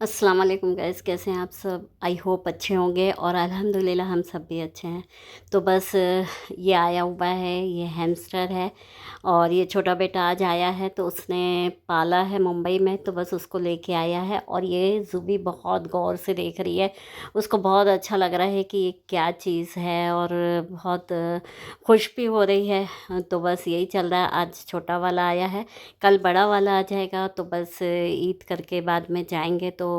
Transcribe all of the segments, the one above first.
अस्सलाम वालेकुम गाइस, कैसे हैं आप सब। आई होप अच्छे होंगे और अल्हम्दुलिल्लाह हम सब भी अच्छे हैं। तो बस ये आया हुआ है, ये हैमस्टर है और ये छोटा बेटा आज आया है तो उसने पाला है मुंबई में, तो बस उसको लेके आया है। और ये ज़ुबी बहुत गौर से देख रही है, उसको बहुत अच्छा लग रहा है कि ये क्या चीज़ है और बहुत खुश भी हो रही है। तो बस यही चल रहा है। आज छोटा वाला आया है, कल बड़ा वाला आ जाएगा, तो बस ईद करके बाद में जाएंगे। तो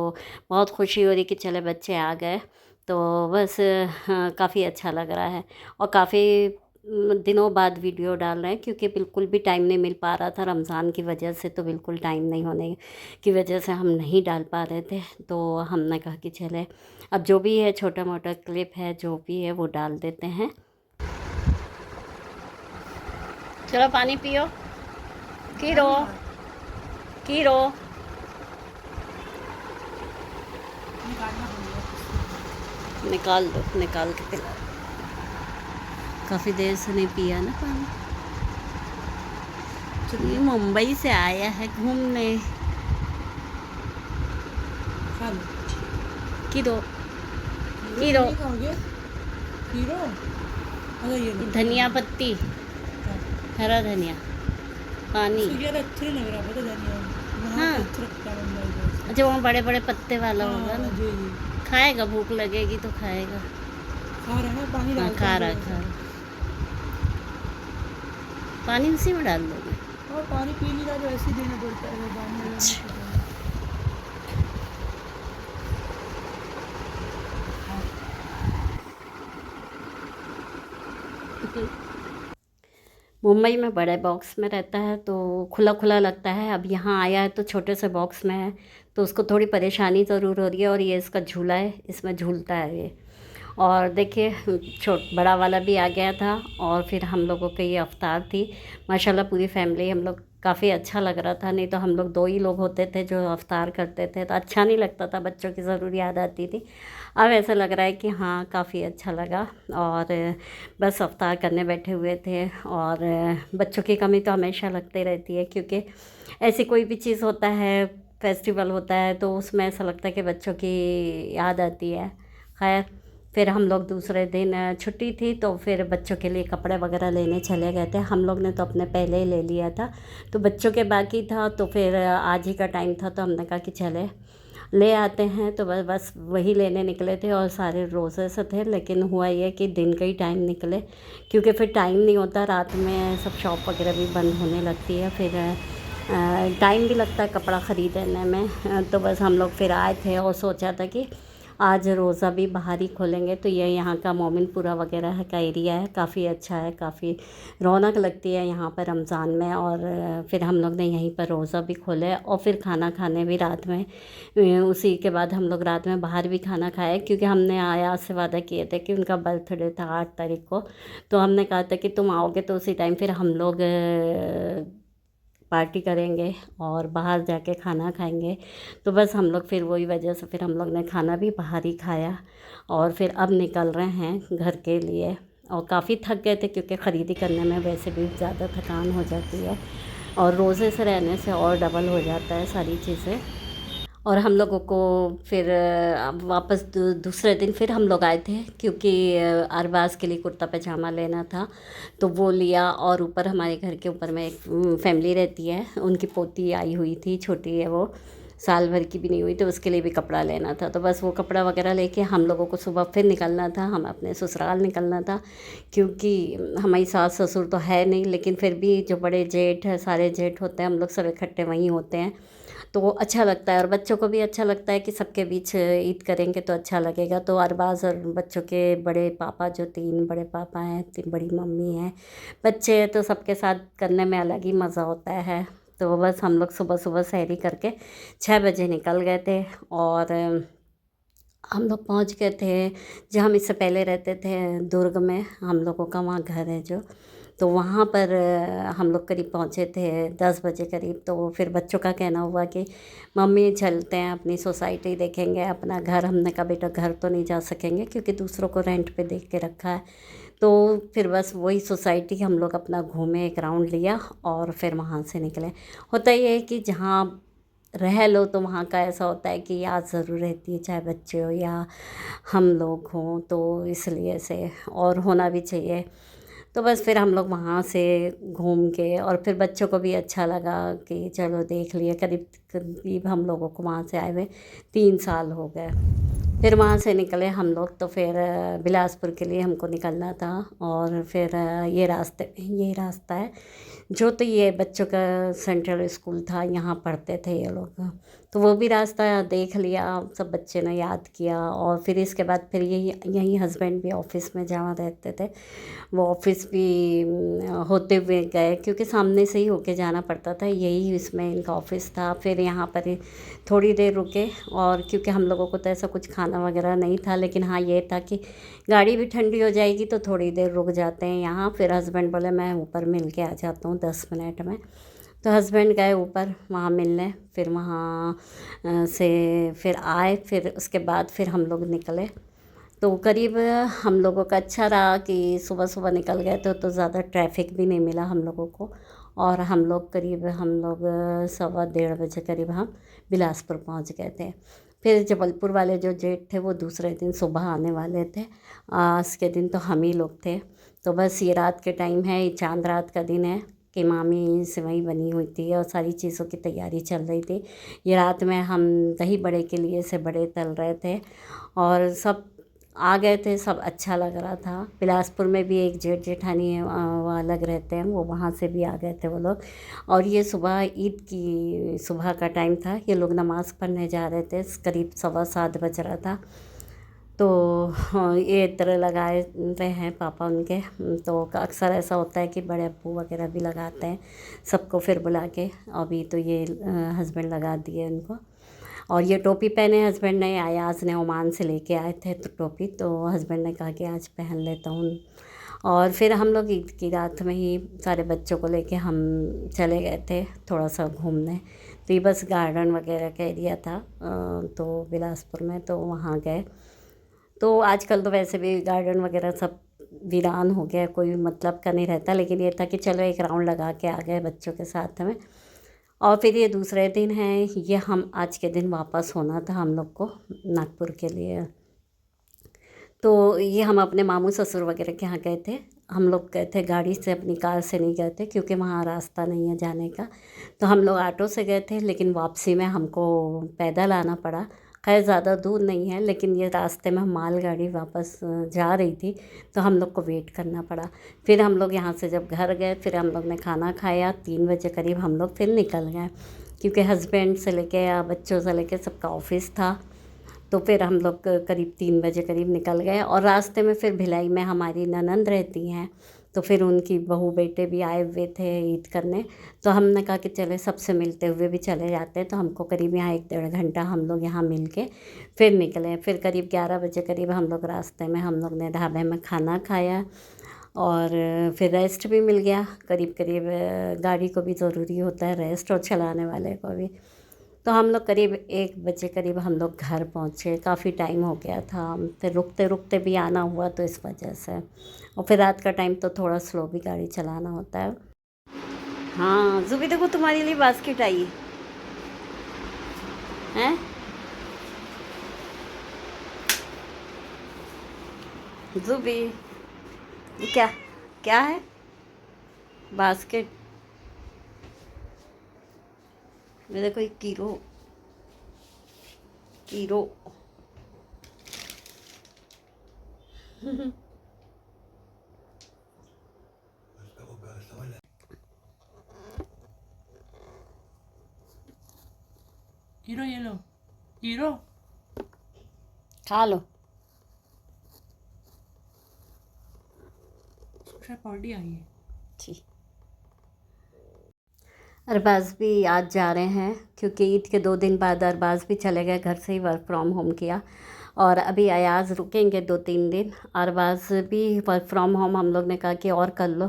बहुत खुशी हो रही कि चले बच्चे आ गए। तो बस हाँ, काफ़ी अच्छा लग रहा है। और काफ़ी दिनों बाद वीडियो डाल रहे हैं क्योंकि बिल्कुल भी टाइम नहीं मिल पा रहा था रमज़ान की वजह से। तो बिल्कुल टाइम नहीं होने की वजह से हम नहीं डाल पा रहे थे। तो हमने कहा कि चले अब जो भी है छोटा मोटा क्लिप है जो भी है वो डाल देते हैं। चलो पानी पियो। कीरो कीरो निकाल दो, निकाल के पिला। काफ़ी देर से नहीं पिया ना पानी। ये मुंबई से आया है घूमने। कीरो कीरो धनिया पत्ती, हरा धनिया, पानी। अच्छा लग रहा पता धनिया वहाँ हाँ, अच्छा लगता है मुंबई अच्छा वहाँ बड़े बड़े पत्ते वाला हाँ होगा ना। जी जी खाएगा, भूख लगेगी तो खाएगा। खा रहा है ना पानी हाँ डालते खा हैं रहा थोड़ा खा सा रहा। पानी उसी में डाल दोगे। और पानी पी नहीं रहा तो ऐसे ही देना पड़ता है पानी अगर नहीं अच्छा। पीता मुंबई में बड़े बॉक्स में रहता है तो खुला खुला लगता है। अब यहाँ आया है तो छोटे से बॉक्स में है, तो उसको थोड़ी परेशानी ज़रूर हो रही है। और ये इसका झूला है, इसमें झूलता है ये। और देखिए बड़ा वाला भी आ गया था और फिर हम लोगों की ये अवतार थी। माशाल्लाह पूरी फैमिली हम लोग, काफ़ी अच्छा लग रहा था। नहीं तो हम लोग दो ही लोग होते थे जो अवतार करते थे तो अच्छा नहीं लगता था, बच्चों की ज़रूर याद आती थी। अब ऐसा लग रहा है कि हाँ काफ़ी अच्छा लगा। और बस अवतार करने बैठे हुए थे। और बच्चों की कमी तो हमेशा लगती रहती है क्योंकि ऐसी कोई भी चीज़ होता है, फेस्टिवल होता है तो उसमें ऐसा लगता है कि बच्चों की याद आती है। खैर फिर हम लोग दूसरे दिन छुट्टी थी तो फिर बच्चों के लिए कपड़े वगैरह लेने चले गए थे। हम लोग ने तो अपने पहले ही ले लिया था, तो बच्चों के बाकी था। तो फिर आज ही का टाइम था तो हमने कहा कि चले ले आते हैं। तो बस बस वही लेने निकले थे और सारे रोज़े से थे। लेकिन हुआ ये कि दिन का ही टाइम निकले क्योंकि फिर टाइम नहीं होता, रात में सब शॉप वगैरह भी बंद होने लगती है। फिर टाइम भी लगता है कपड़ा ख़रीदने में। तो बस हम लोग फिर आए थे और सोचा था कि आज रोज़ा भी बाहर ही खोलेंगे। तो ये यहाँ का मोमिनपुरा वगैरह का एरिया है, काफ़ी अच्छा है, काफ़ी रौनक लगती है यहाँ पर रमज़ान में। और फिर हम लोग ने यहीं पर रोज़ा भी खोले और फिर खाना खाने भी रात में उसी के बाद हम लोग रात में बाहर भी खाना खाए क्योंकि हमने आया से वादा किए थे कि उनका बर्थडे था 8 तारीख को। तो हमने कहा था कि तुम आओगे तो उसी टाइम फिर हम लोग पार्टी करेंगे और बाहर जाके खाना खाएंगे। तो बस हम लोग फिर वही वजह से फिर हम लोग ने खाना भी बाहर ही खाया। और फिर अब निकल रहे हैं घर के लिए। और काफ़ी थक गए थे क्योंकि ख़रीदी करने में वैसे भी ज़्यादा थकान हो जाती है और रोज़े से रहने से और डबल हो जाता है सारी चीज़ें। और हम लोगों को फिर अब वापस दूसरे दिन फिर हम लोग आए थे क्योंकि अरबाज़ के लिए कुर्ता पजामा लेना था तो वो लिया। और ऊपर हमारे घर के ऊपर में एक फैमिली रहती है, उनकी पोती आई हुई थी, छोटी है वो, साल भर की भी नहीं हुई, तो उसके लिए भी कपड़ा लेना था। तो बस वो कपड़ा वगैरह लेके हम लोगों को सुबह फिर निकलना था, हम अपने ससुराल निकलना था क्योंकि हमारी सास ससुर तो है नहीं, लेकिन फिर भी जो बड़े जेठ है, सारे जेठ होते हैं, हम लोग सब इकट्ठे वहीं होते हैं। तो वो अच्छा लगता है और बच्चों को भी अच्छा लगता है कि सबके बीच ईद करेंगे तो अच्छा लगेगा। तो अरबाज़ और बच्चों के बड़े पापा, जो 3 बड़े पापा हैं, 3 बड़ी मम्मी हैं, बच्चे हैं, तो सबके साथ करने में अलग ही मज़ा होता है। तो बस हम लोग सुबह सुबह सहरी करके 6 बजे निकल गए थे। और हम लोग पहुंच गए थे जहाँ हम इससे पहले रहते थे, दुर्ग में हम लोगों का वहाँ घर है जो। तो वहाँ पर हम लोग करीब पहुँचे थे 10 बजे करीब। तो फिर बच्चों का कहना हुआ कि मम्मी चलते हैं अपनी सोसाइटी देखेंगे, अपना घर। हमने कहा बेटा घर तो नहीं जा सकेंगे क्योंकि दूसरों को रेंट पे देख के रखा है। तो फिर बस वही सोसाइटी हम लोग अपना घूमे, एक राउंड लिया और फिर वहाँ से निकले। होता ये है कि जहाँ रह लो तो वहाँ का ऐसा होता है कि याद ज़रूर रहती है, चाहे बच्चे हो या हम लोग हों, तो इसलिए से और होना भी चाहिए। तो बस फिर हम लोग वहाँ से घूम के और फिर बच्चों को भी अच्छा लगा कि चलो देख लिए। करीब करीब हम लोगों को वहाँ से आए हुए 3 साल हो गए। फिर वहाँ से निकले हम लोग, तो फिर बिलासपुर के लिए हमको निकलना था। और फिर ये रास्ता है जो, तो ये बच्चों का सेंट्रल स्कूल था, यहाँ पढ़ते थे ये लोग, तो वो भी रास्ता देख लिया, सब बच्चे ने याद किया। और फिर इसके बाद फिर यही हस्बैंड भी ऑफिस में जहाँ रहते थे, वो ऑफिस भी होते हुए गए, क्योंकि सामने से ही होके जाना पड़ता था, यही इसमें इनका ऑफिस था। फिर यहाँ पर ही थोड़ी देर रुके, और क्योंकि हम लोगों को तो ऐसा कुछ खाना वगैरह नहीं था, लेकिन हाँ ये था कि गाड़ी भी ठंडी हो जाएगी तो थोड़ी देर रुक जाते हैं यहाँ। फिर हस्बैंड बोले मैं ऊपर मिल के आ जाता हूँ 10 मिनट में, तो हस्बैंड गए ऊपर वहाँ मिलने। फिर वहाँ से फिर आए, फिर उसके बाद फिर हम लोग निकले। तो करीब हम लोगों का अच्छा रहा कि सुबह सुबह निकल गए तो ज़्यादा ट्रैफिक भी नहीं मिला हम लोगों को। और हम लोग 1:15 बजे करीब हम बिलासपुर पहुंच गए थे। फिर जबलपुर वाले जो जेठ थे वो दूसरे दिन सुबह आने वाले थे, आज के दिन तो हम ही लोग थे। तो बस ये रात के टाइम है, ये चांद रात का दिन है कि मामी सेवई बनी हुई थी और सारी चीज़ों की तैयारी चल रही थी। ये रात में हम दही बड़े के लिए से बड़े तल रहे थे और सब आ गए थे, सब अच्छा लग रहा था। बिलासपुर में भी एक जेठ जेठानी है, वो अलग रहते हैं, वो वहाँ से भी आ गए थे वो लोग। और ये सुबह ईद की सुबह का टाइम था, ये लोग नमाज़ पढ़ने जा रहे थे, करीब 7:15 बज रहा था। तो हाँ, ये इत्र लगाए रहे हैं पापा उनके। तो अक्सर ऐसा होता है कि बड़े अब्बू वगैरह भी लगाते हैं सबको फिर बुला के। अभी तो ये हस्बैंड लगा दिए उनको। और ये टोपी पहने हस्बैंड ने, अयाज़ ने ओमान से लेके आए थे तो टोपी, तो हस्बैंड ने कहा कि आज पहन लेता हूँ। और फिर हम लोग ईद की रात में ही सारे बच्चों को लेके हम चले गए थे थोड़ा सा घूमने। तो ये बस गार्डन वगैरह का एरिया था, तो बिलासपुर में, तो वहाँ गए। तो आजकल तो वैसे भी गार्डन वगैरह सब वीरान हो गया, कोई मतलब का नहीं रहता, लेकिन ये था कि चलो एक राउंड लगा के आ गए बच्चों के साथ में। और फिर ये दूसरे दिन है, ये हम आज के दिन वापस होना था हम लोग को नागपुर के लिए। तो ये हम अपने मामू ससुर वगैरह के यहाँ गए थे। हम लोग गए थे गाड़ी से, अपनी कार से नहीं गए थे क्योंकि वहाँ रास्ता नहीं है जाने का। तो हम लोग ऑटो से गए थे, लेकिन वापसी में हमको पैदल आना पड़ा। खैर ज़्यादा दूर नहीं है, लेकिन ये रास्ते में मालगाड़ी वापस जा रही थी तो हम लोग को वेट करना पड़ा। फिर हम लोग यहाँ से जब घर गए, फिर हम लोग ने खाना खाया, 3 बजे करीब हम लोग फिर निकल गए, क्योंकि हस्बैंड से लेके या बच्चों से लेके सबका ऑफिस था। तो फिर हम लोग करीब 3 बजे करीब निकल गए। और रास्ते में फिर भिलाई में हमारी ननंद रहती हैं, तो फिर उनकी बहू बेटे भी आए हुए थे ईद करने। तो हमने कहा कि चले सबसे मिलते हुए भी चले जाते हैं। तो हमको करीब यहाँ 1-1.5 घंटा हम लोग यहाँ मिल के फिर निकले। फिर करीब 11 बजे करीब हम लोग रास्ते में हम लोग ने ढाबे में खाना खाया, और फिर रेस्ट भी मिल गया। करीब करीब गाड़ी को भी ज़रूरी होता है रेस्ट, और चलाने वाले को भी। तो हम लोग करीब 1 बजे करीब हम लोग घर पहुँचे, काफ़ी टाइम हो गया था। फिर रुकते रुकते भी आना हुआ तो इस वजह से। और फिर रात का टाइम तो थोड़ा स्लो भी गाड़ी चलाना होता है। हाँ जुबी, देखो तुम्हारे लिए बास्केट आई है। जुबी, ये क्या क्या है? बास्केट में देखो, एक कीरो कीरो हीरो ये लो, हीरो खा लो। शायद पार्टी आई है। ठीक। अरबाज भी आज जा रहे हैं, क्योंकि ईद के 2 दिन बाद अरबाज भी चले गए, घर से ही वर्क फ्रॉम होम किया। और अभी अयाज़ रुकेंगे 2-3 दिन। अरबाज भी वर्क फ्रॉम होम हम लोग ने कहा कि और कर लो,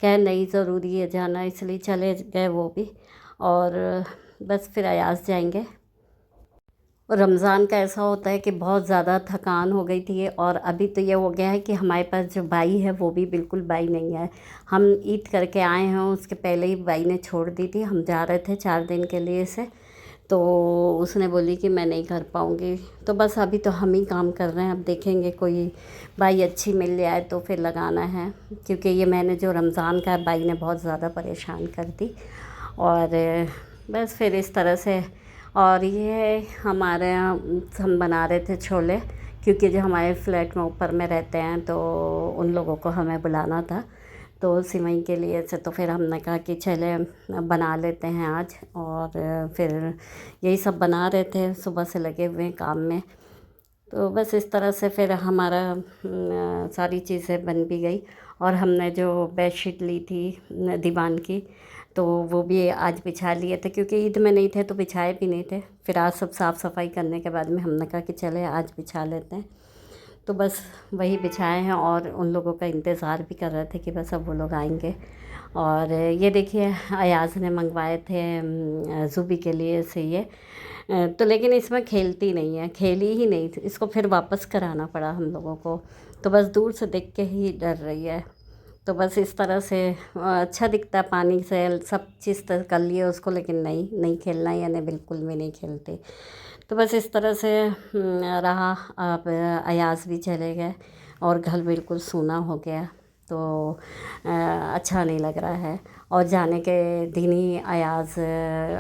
क्या नहीं ज़रूरी है जाना, इसलिए चले गए वो भी। और बस फिर अयाज़ जाएंगे। और रमज़ान का ऐसा होता है कि बहुत ज़्यादा थकान हो गई थी, और अभी तो ये हो गया है कि हमारे पास जो बाई है वो भी बिल्कुल बाई नहीं है। हम ईद करके आए हैं, उसके पहले ही बाई ने छोड़ दी थी। हम जा रहे थे 4 दिन के लिए से, तो उसने बोली कि मैं नहीं कर पाऊँगी। तो बस अभी तो हम ही काम कर रहे हैं, अब देखेंगे कोई बाई अच्छी मिल जाए तो फिर लगाना है, क्योंकि ये मैंने जो रमज़ान का बाई ने बहुत ज़्यादा परेशान कर दी। और बस फिर इस तरह से। और ये हमारे यहाँ हम बना रहे थे छोले, क्योंकि जो हमारे फ्लैट में ऊपर में रहते हैं तो उन लोगों को हमें बुलाना था, तो सिवई के लिए से तो फिर हमने कहा कि चले बना लेते हैं आज। और फिर यही सब बना रहे थे, सुबह से लगे हुए हैं काम में। तो बस इस तरह से फिर हमारा सारी चीज़ें बन भी गई। और हमने जो बेडशीट ली थी दीवान की, तो वो भी आज बिछा लिए थे, क्योंकि ईद में नहीं थे तो बिछाए भी नहीं थे। फिर आज सब साफ़ सफाई करने के बाद में हमने कहा कि चले आज बिछा लेते हैं। तो बस वही बिछाए हैं और उन लोगों का इंतज़ार भी कर रहे थे कि बस अब वो लोग आएंगे। और ये देखिए अयाज़ ने मंगवाए थे ज़ुबी के लिए से ये तो लेकिन इसमें खेलती नहीं है, खेली ही नहीं थी, इसको फिर वापस कराना पड़ा हम लोगों को। तो बस दूर से देख के ही डर रही है। तो बस इस तरह से अच्छा दिखता है पानी से, सब चीज़ तो कर लिए उसको, लेकिन नहीं नहीं खेलना, यानी बिल्कुल भी नहीं खेलते। तो बस इस तरह से रहा। अब अयाज़ भी चले गए और घर बिल्कुल सूना हो गया। तो अच्छा नहीं लग रहा है। और जाने के दिन ही अयाज़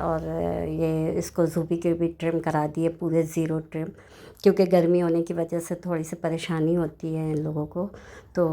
और ये इसको ज़ूबी के भी ट्रिम करा दिए, पूरे ज़ीरो ट्रिम, क्योंकि गर्मी होने की वजह से थोड़ी सी परेशानी होती है इन लोगों को। तो